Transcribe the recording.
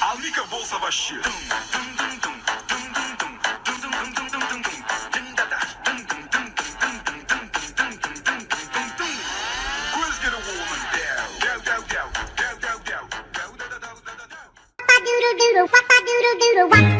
Almika bol savaşçı. Doodle doodle, wop a doodle doodle wop.